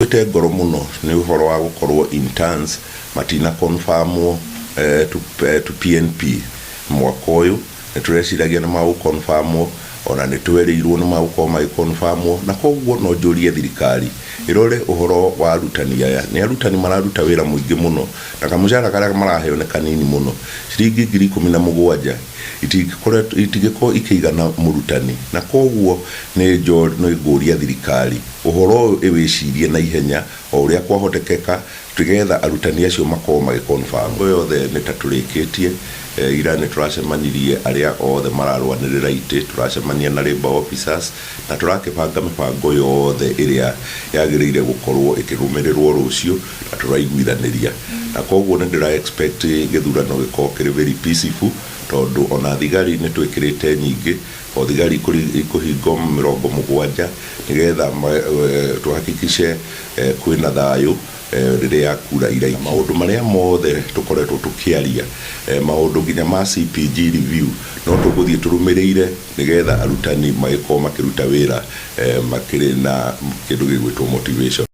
tũkũĩte ngoro mũno nĩ ũhoro wa gũkorwo interns matina confirmwo to PNP mwaka ũyũ. Nĩ tũreciragia nĩ magũconfirmwo, ona nĩ twerĩirwo nĩ magũkorwo magĩconfirmwo, na koguo no njũrie thirikari ĩrore ũhoro wa arutani aya. Nĩ arutani mararuta wĩra mũingĩ mũno, na kamũcara karĩa maraheo nĩ kanini mũno, ciringi 17,000 itingĩkorwo ikĩigana mũrutani. Na koguo nĩ ngũria thirikari ũhoro ũyũ ĩwĩcirie na ihenya o ũrĩa kwahotekeka, tũgetha arutani acio makorwo magĩconfirm. Ngo yothe nĩ ta tũrĩkĩtie. Ira nĩ tũracemanirie arĩa othe mararũanĩrĩra itĩ, tũracemania na labour officers, na tũrakĩbanga mĩbango yothe ĩrĩa yagĩrĩire gũkorwo ĩkĩrũmĩrĩrwo rũciũ, na tũraiguithanĩria. Na koguo nĩ ndĩra expect gĩthurano gĩkorwo kĩrĩ very peaceful, tondũ ona thigari nĩ twĩkĩrĩte nyingĩ, o thigari ikũhingo 70 nĩgetha tũhakikice kwĩna thayũ rĩrĩa kura iraima. Maũndũ marĩa mothe tũkoretwo tũkĩaria, maũndũ nginya ma CPG review, no tũgũthiĩ tũrũmĩrĩire nĩgetha arutani magĩkorwo makĩruta wĩra makĩrĩ na kĩndũ gĩgwĩtwo motivation.